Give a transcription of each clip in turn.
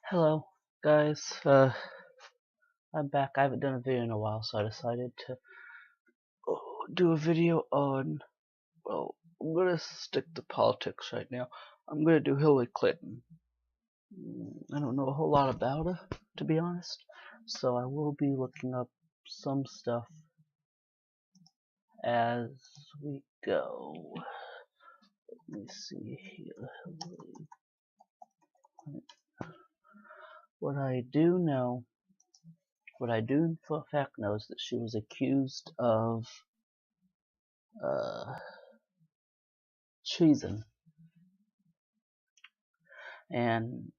Hello, guys. I'm back. I haven't done a video in a while, so I decided to do a video on. Well, I'm gonna stick to politics right now. I'm gonna do Hillary Clinton. I don't know a whole lot about her, to be honest, so I will be looking up some stuff as we go. Let me see here. What I do know, what I do for a fact know is that she was accused of uh, treason, and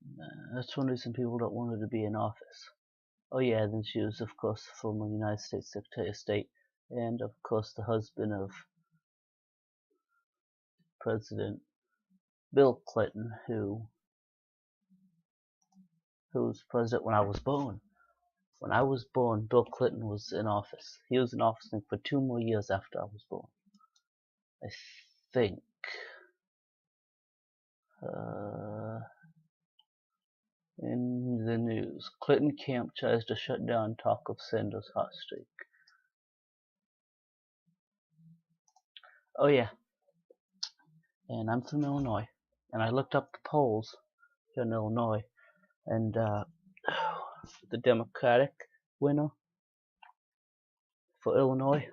that's one reason people don't want her to be in office. Oh yeah, then she was of course the former United States Secretary of State, and of course the husband of President Bill Clinton, who was president when I was born. When I was born, Bill Clinton was in office. He was in office for 2 more years after I was born, I think. In the news, Clinton camp tries to shut down talk of Sanders hot streak. Oh yeah, and I'm from Illinois, and I looked up the polls here in Illinois, and the Democratic winner for Illinois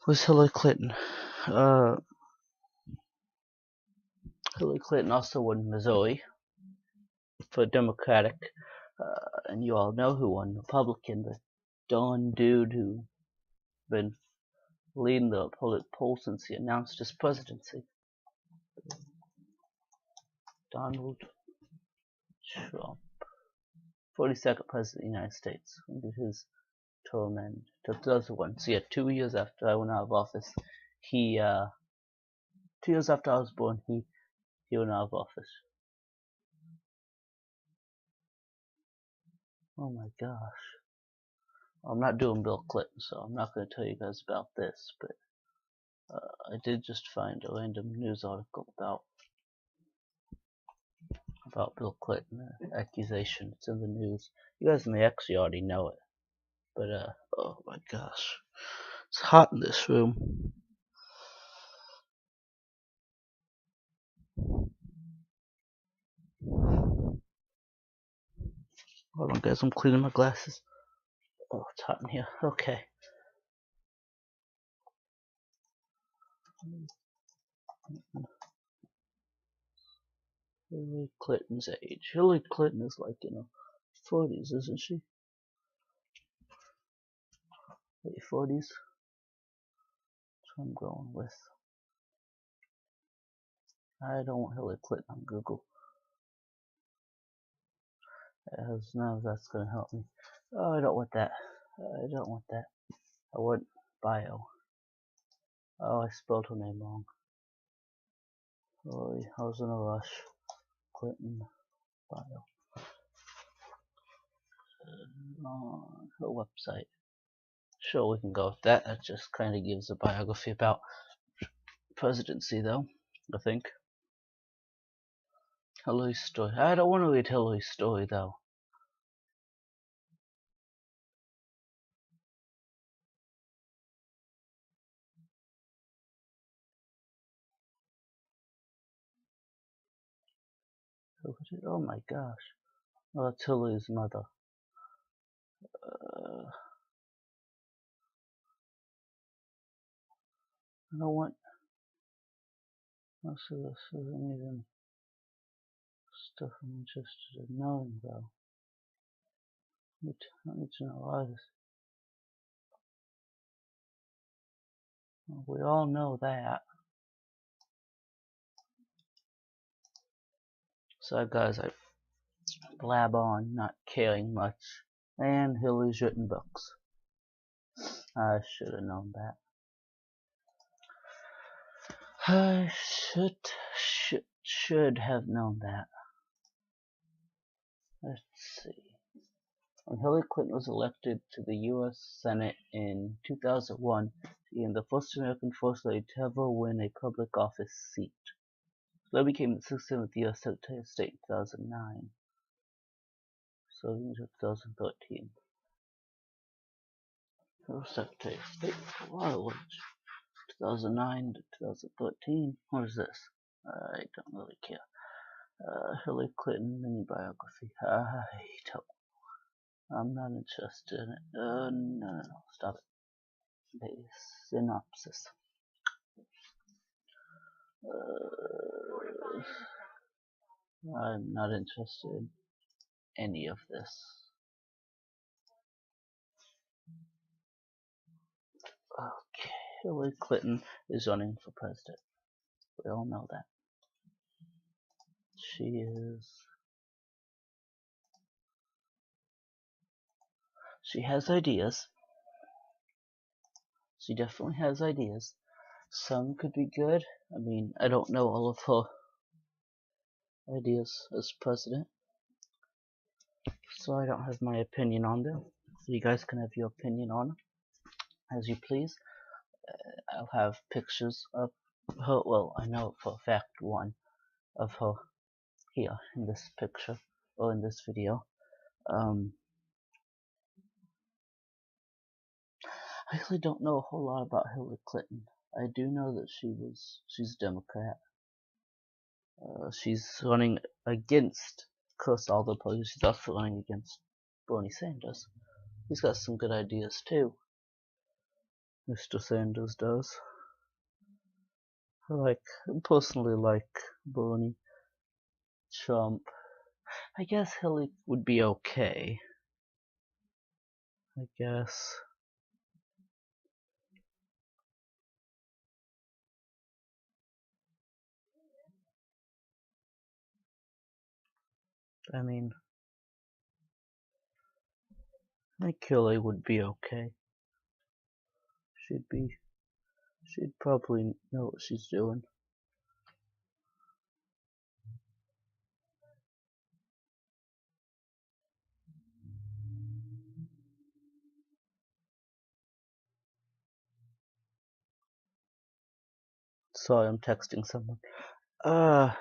was Hillary Clinton. Hillary Clinton also won Missouri for Democratic, and you all know who won Republican, the Don dude who been leading the poll since he announced his presidency. Donald Trump, 42nd President of the United States. When did his term end? 2001. So yeah, 2 years after I went out of office, 2 years after I was born, he went out of office. Oh my gosh. I'm not doing Bill Clinton, so I'm not going to tell you guys about this, but I did just find a random news article about Bill Clinton, accusation. It's in the news. You guys may actually already know it, but oh my gosh, it's hot in this room. Hold on, guys, I'm cleaning my glasses. Oh, it's hot in here. Okay. Hillary Clinton's age. Hillary Clinton is like in her 40s, isn't she? Late 40s. That's what I'm going with. I don't want Hillary Clinton on Google. As none of that's gonna help me. Oh, I don't want that. I don't want that. I want bio. Oh, I spelled her name wrong. Oh, I was in a rush. Clinton bio. On her website. Sure, we can go with that. That just kind of gives a biography about presidency, though, I think. Hillary's story. I don't want to read Hillary's story, though. Oh my gosh. Oh, that's Hillary's mother. I don't want. Most of this isn't even stuff I'm interested in knowing, though. I need to know why this. Well, we all know that. So, guys, I blab on, not caring much. And Hillary's written books. I should have known that. I should have known that. Let's see. When Hillary Clinton was elected to the U.S. Senate in 2001, she became the first American First Lady to ever win a public office seat. That became the 67th U.S. Secretary of State in 2009. So into 2013. Secretary of State for a while, 2009 to 2013. What is this? I don't really care. Hillary Clinton mini biography. I'm not interested in it. No, stop it. The synopsis. I'm not interested in any of this. Okay, Hillary Clinton is running for president. We all know that. She is. She has ideas. She definitely has ideas. Some could be good. I mean, I don't know all of her ideas as president, so I don't have my opinion on them. So you guys can have your opinion on them as you please. I'll have pictures of her. Well, I know for a fact one of her here in this picture or in this video. I actually don't know a whole lot about Hillary Clinton. I do know that she's a Democrat. She's running against, of course, all the opposers. She's also running against Bernie Sanders. He's got some good ideas too. Mr. Sanders does. I personally like Bernie. Trump. I guess Hillary would be okay. I guess. I mean, I think Hillary would be okay. She'd probably know what she's doing. Sorry, I'm texting someone. I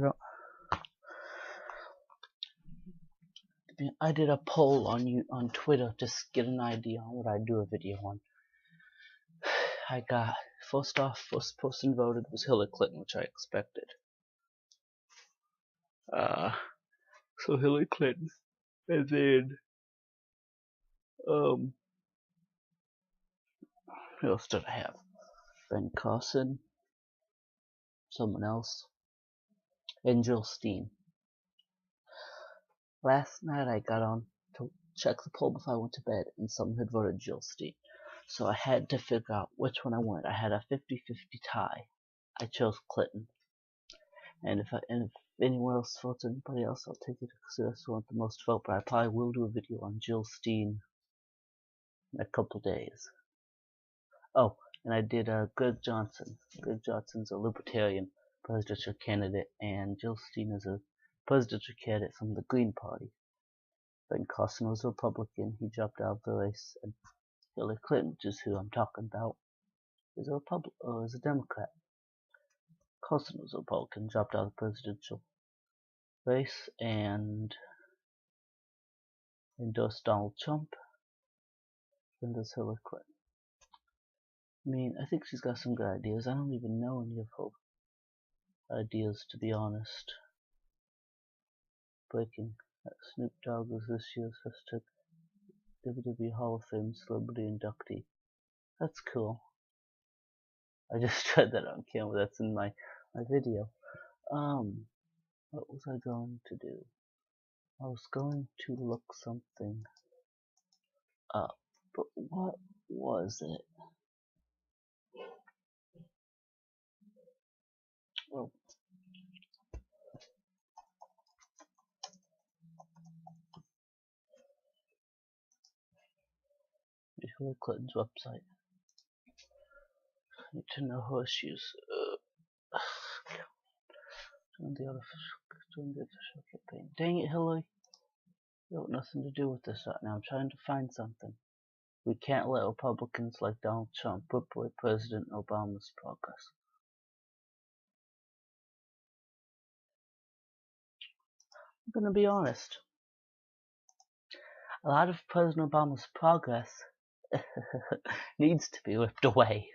don't. I did a poll on Twitter to get an idea on what I'd do a video on. I got first person voted was Hillary Clinton, which I expected. So Hillary Clinton, and then who else did I have? Ben Carson, someone else, and Jill Stein. Last night I got on to check the poll before I went to bed, and someone had voted Jill Stein. So I had to figure out which one I wanted. I had a 50-50 tie. I chose Clinton. And if anyone else votes anybody else, I'll take it because that's the one with the most vote. But I probably will do a video on Jill Stein in a couple days. Oh, and I did Greg Johnson. Greg Johnson's a Libertarian presidential candidate, and Jill Stein is a presidential candidate from the Green Party. Ben Carson was a Republican. He dropped out of the race. And Hillary Clinton, which is who I'm talking about, is a Democrat. Carson was a Republican, dropped out of the presidential race, and endorsed Donald Trump. And there's Hillary Clinton. I mean, I think she's got some good ideas. I don't even know any of her ideas, to be honest. Breaking that Snoop Dogg was this year's #, WWE Hall of Fame celebrity inductee. That's cool. I just tried that on camera. That's in my video. What was I going to do? I was going to look something up, but what was it? Well, Hillary Clinton's website. I need to know her issues. Join the official campaign. Dang it, Hillary. You have nothing to do with this right now. I'm trying to find something. We can't let Republicans like Donald Trump whip away President Obama's progress. I'm gonna be honest. A lot of President Obama's progress needs to be whipped away.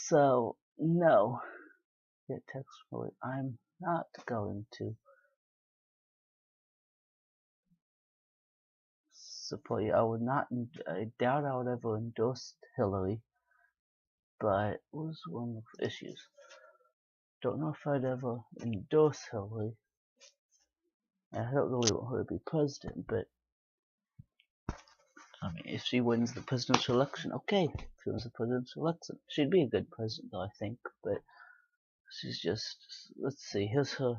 So no. Get text from I'm not going to support you. I doubt I would ever endorse Hillary, but it was one of the issues. Don't know if I'd ever endorse Hillary. I don't really want her to be president, but I mean, if she wins the presidential election, okay. If she wins the presidential election, she'd be a good president, though, I think. But she's just, let's see, here's her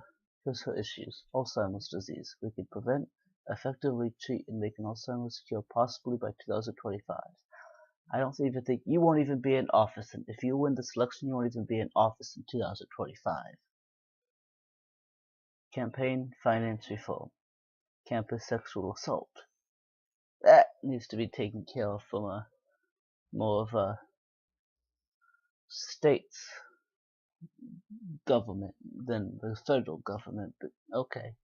issues. Alzheimer's disease. We could prevent, effectively treat, and make an Alzheimer's cure possibly by 2025. I don't even think you won't even be in office, and if you win this election, you won't even be in office in 2025. Campaign finance reform. Campus sexual assault. That needs to be taken care of from a more of a state's government than the federal government, but okay.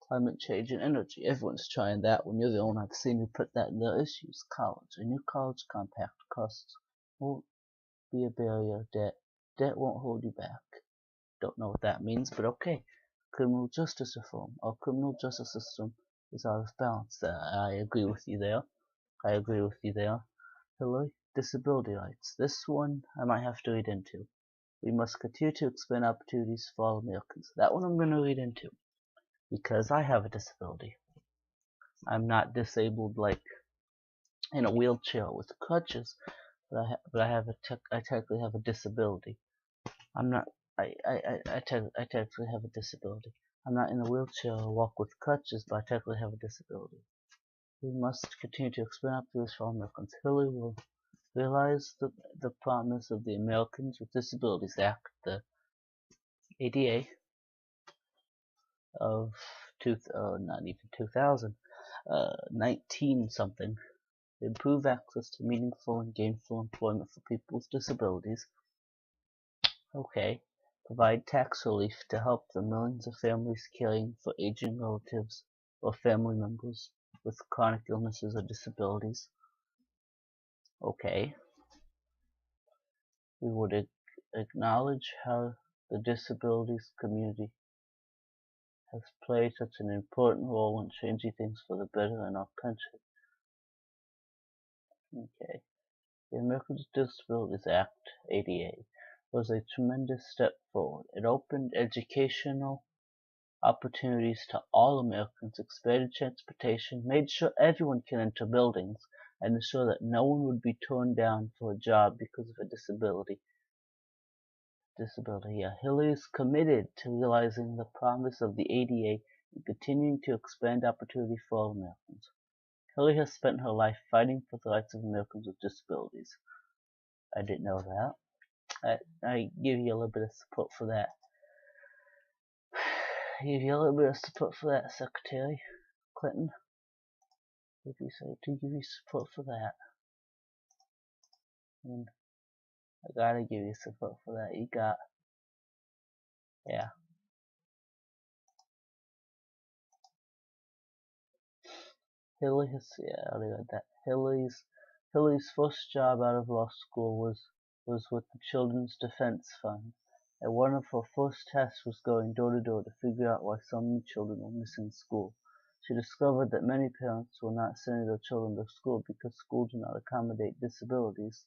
Climate change and energy. Everyone's trying that one. You're the only one I've seen who put that in their issues. College. A new college compact costs won't be a barrier. Debt won't hold you back. Don't know what that means, but okay. Criminal justice reform. Our criminal justice system is out of balance. I agree with you there. Hillary, disability rights. This one I might have to read into. We must continue to expand opportunities for all Americans. That one I'm going to read into. Because I have a disability. I'm not disabled like in a wheelchair with crutches, but I technically have a disability. I'm not. I technically have a disability. I'm not in a wheelchair or walk with crutches, but I technically have a disability. We must continue to expand opportunities for all Americans. Hillary will realize the promise of the Americans with Disabilities Act, the ADA, of not even 2000, 19 something. Improve access to meaningful and gainful employment for people with disabilities. Okay. Provide tax relief to help the millions of families caring for aging relatives or family members with chronic illnesses or disabilities. Okay. We would acknowledge how the disabilities community has played such an important role in changing things for the better in our country. Okay. The Americans with Disabilities Act, ADA, was a tremendous step forward. It opened educational opportunities to all Americans, expanded transportation, made sure everyone can enter buildings, and ensured that no one would be torn down for a job because of a disability. Hillary is committed to realizing the promise of the ADA and continuing to expand opportunity for all Americans. Hillary has spent her life fighting for the rights of Americans with disabilities. I didn't know that. I give you a little bit of support for that. Secretary Clinton. To give you support for that. And I gotta give you support for that. You got, yeah. I already read that. Hillary's first job out of law school was with the Children's Defense Fund, and one of her first tasks was going door to door to figure out why so many children were missing school. She discovered that many parents were not sending their children to school because schools do not accommodate disabilities.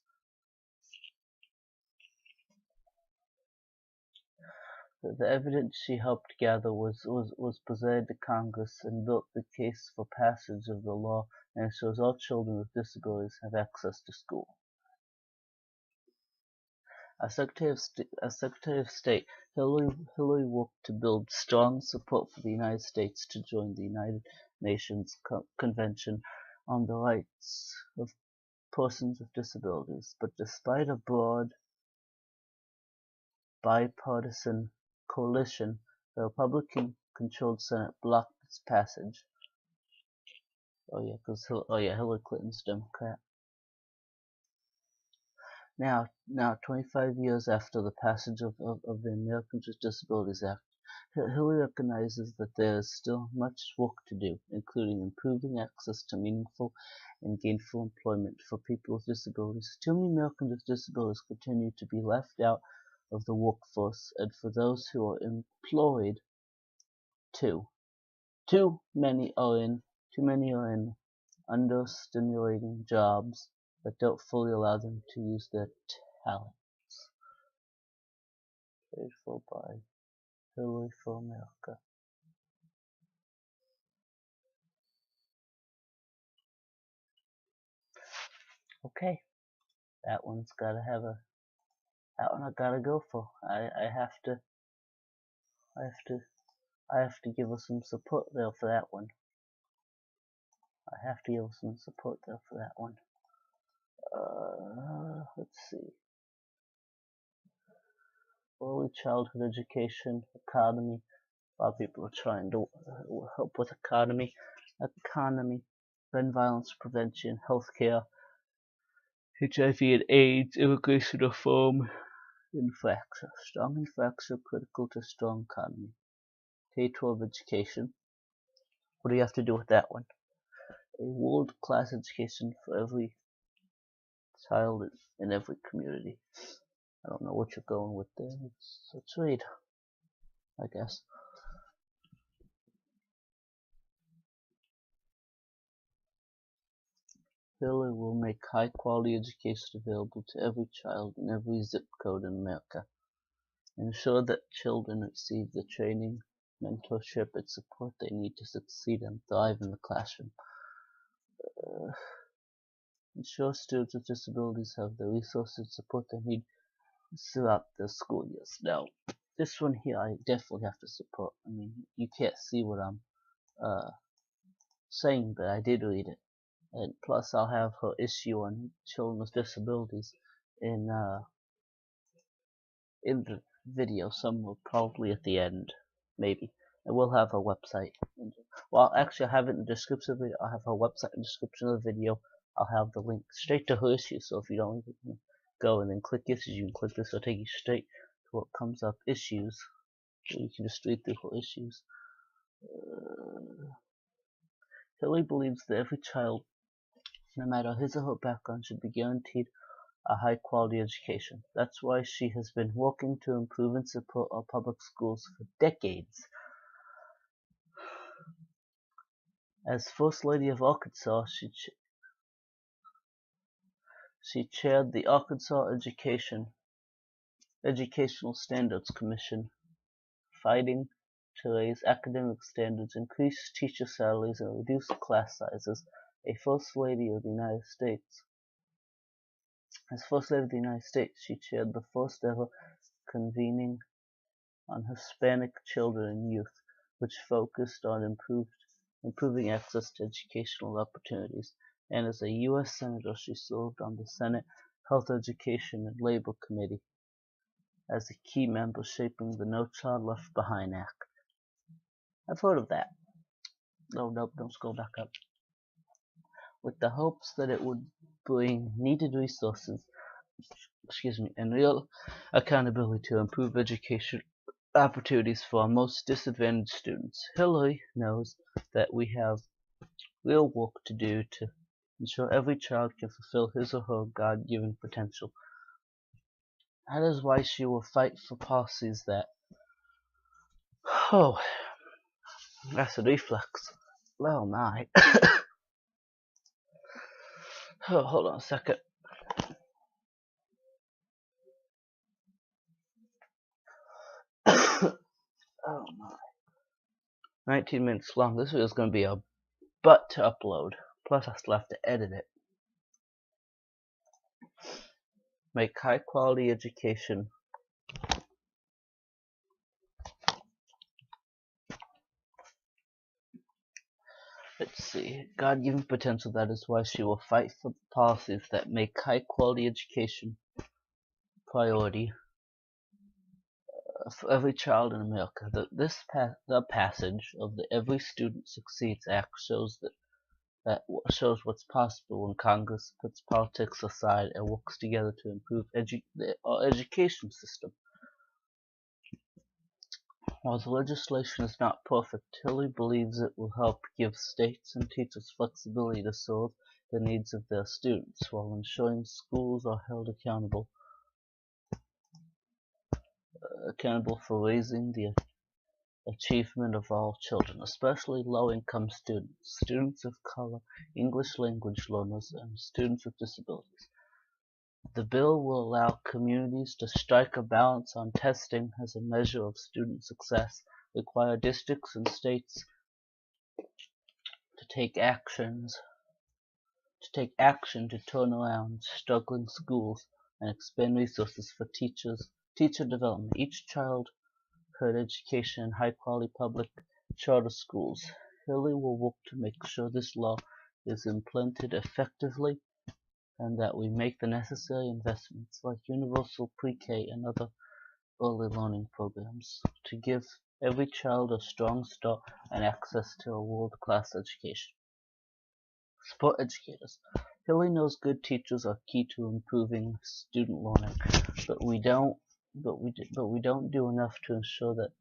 The evidence she helped gather was presented to Congress and built the case for passage of the law, and ensures all children with disabilities have access to school. As Secretary of State, Hillary worked to build strong support for the United States to join the United Nations Convention on the Rights of Persons with Disabilities. But despite a broad bipartisan coalition, the Republican-controlled Senate blocked its passage. Oh yeah, Hillary Clinton's Democrat. Now, 25 years after the passage of the Americans with Disabilities Act, Hillary recognizes that there is still much work to do, including improving access to meaningful and gainful employment for people with disabilities. Too many Americans with disabilities continue to be left out of the workforce, and for those who are employed, too many are in understimulating jobs that don't fully allow them to use their talents. Paid for by Hillary for America. Okay, that one's gotta have a. That one I gotta go for. I have to. I have to give us some support there for that one. I have to give us some support there for that one. Let's see. Early childhood education, economy. A lot of people are trying to help with economy, gun violence prevention, healthcare, HIV and AIDS, immigration reform, infrastructure. Strong infrastructure critical to strong economy. K-12 education. What do you have to do with that one? A world-class education for every child in every community. I don't know what you're going with there. Let's read, I guess. Hillary will make high-quality education available to every child in every zip code in America. Ensure that children receive the training, mentorship, and support they need to succeed and thrive in the classroom. Ensure students with disabilities have the resources and support they need throughout their school years. Now, this one here I definitely have to support. I mean, you can't see what I'm saying, but I did read it. And plus, I'll have her issue on children with disabilities in the video somewhere, probably at the end, maybe. And we'll have her website. Well, actually, I have it in the description of the video. I'll have her website in the description of the video. I'll have the link straight to her issue. So if you don't go and then click issues, you can click this. It'll take you straight to what comes up, issues. So you can just read through her issues. Hillary believes that every child, no matter his or her background, should be guaranteed a high-quality education. That's why she has been working to improve and support our public schools for decades. As First Lady of Arkansas, she chaired the Arkansas Educational Standards Commission, fighting to raise academic standards, increase teacher salaries, and reduce class sizes. As First Lady of the United States, she chaired the first ever convening on Hispanic children and youth, which focused on improving access to educational opportunities. And as a U.S. Senator, she served on the Senate Health, Education, and Labor Committee as a key member shaping the No Child Left Behind Act. I've heard of that. Oh, nope, don't scroll back up. With the hopes that it would bring needed resources, and real accountability to improve education opportunities for our most disadvantaged students. Hillary knows that we have real work to do to ensure every child can fulfill his or her God-given potential. That is why she will fight for policies that... Oh, acid reflux. Oh my. Oh, hold on a second. Oh my. 19 minutes long. This video is going to be a butt to upload. Plus I still have to edit it. Make high quality education. Let's see. God-given potential. That is why she will fight for policies that make high quality education priority for every child in America. The passage of the Every Student Succeeds Act shows that that shows what's possible when Congress puts politics aside and works together to improve our education system. While the legislation is not perfect, Tilly believes it will help give states and teachers flexibility to serve the needs of their students while ensuring schools are held accountable for raising the achievement of all children, especially low-income students, students of color, English language learners, and students with disabilities. The bill will allow communities to strike a balance on testing as a measure of student success, require districts and states to take action to turn around struggling schools and expand resources for teacher development. Each child heard education in high-quality public charter schools. Hillary will work to make sure this law is implemented effectively and that we make the necessary investments like universal pre-K and other early learning programs to give every child a strong start and access to a world-class education. Support educators. Hillary knows good teachers are key to improving student learning, but we don't do enough to ensure that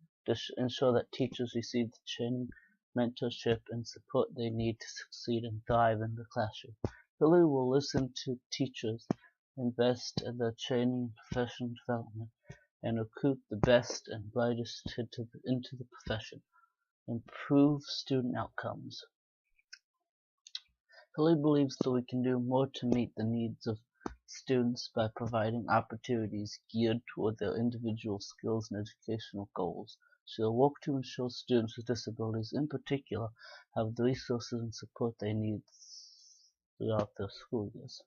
teachers receive the training, mentorship, and support they need to succeed and thrive in the classroom. Hillary will listen to teachers, invest in their training and professional development, and recruit the best and brightest into the profession. Improve student outcomes. Hillary believes that we can do more to meet the needs of students by providing opportunities geared toward their individual skills and educational goals. She will work to ensure students with disabilities in particular have the resources and support they need throughout their school years.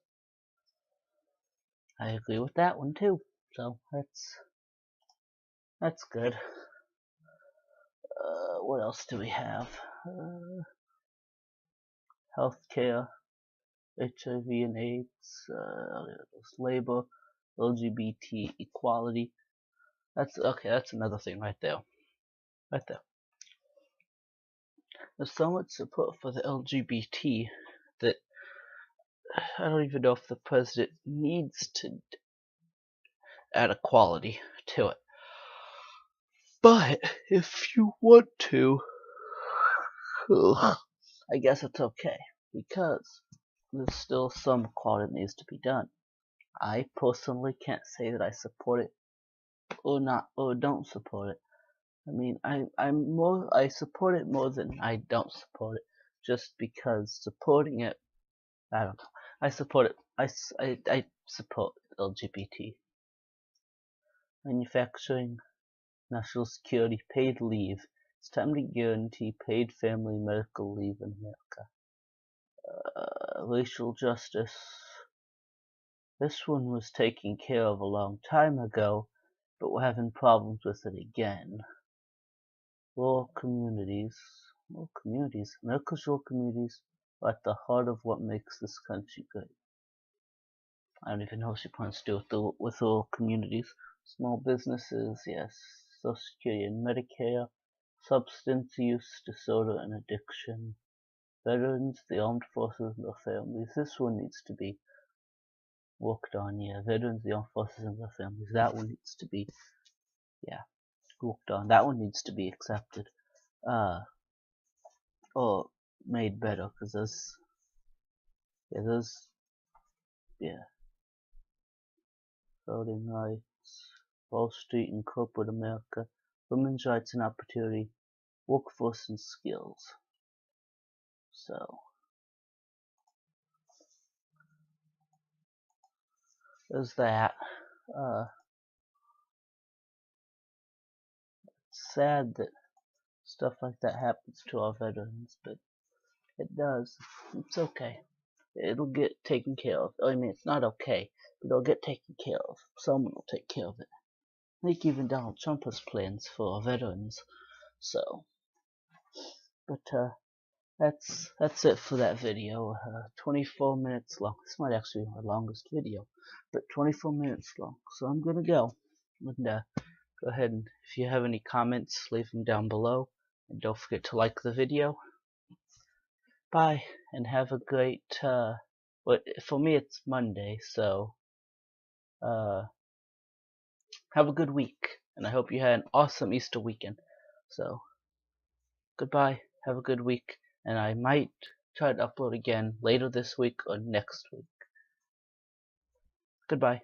I agree with that one too, so that's good. What else do we have? Healthcare, HIV and AIDS, labor, LGBT equality. That's another thing right there. There's so much support for the LGBT that I don't even know if the president needs to add equality to it. But if you want to, I guess it's okay, because there's still some equality that needs to be done. I personally can't say that I support it or don't support it. I mean, I support it more than I don't support it, just because supporting it, I don't know. I support it. I support LGBT. Manufacturing, National Security, paid leave. It's time to guarantee paid family medical leave in America. Racial justice. This one was taken care of a long time ago, but we're having problems with it again. Rural communities. America's rural communities are at the heart of what makes this country great. I don't even know what she plans to do with rural communities. Small businesses, yes. Social Security and Medicare. Substance use disorder and addiction. Veterans, the armed forces and their families. This one needs to be worked on, yeah. Veterans, the armed forces and their families. That one needs to be, worked on. That one needs to be accepted. Or made better, because voting rights, Wall Street and corporate America, women's rights and opportunity, workforce and skills. So, there's that. It's sad that stuff like that happens to our veterans, but it does. It's okay. It'll get taken care of. I mean, it's not okay, but it'll get taken care of. Someone will take care of it. I think even Donald Trump has plans for our veterans. So, but that's it for that video. 24 minutes long. This might actually be my longest video, but 24 minutes long. So I'm gonna go and go ahead, and if you have any comments, leave them down below, and don't forget to like the video. Bye, and have a great, well, for me it's Monday, so, have a good week, and I hope you had an awesome Easter weekend. So, goodbye, have a good week, and I might try to upload again later this week or next week. Goodbye.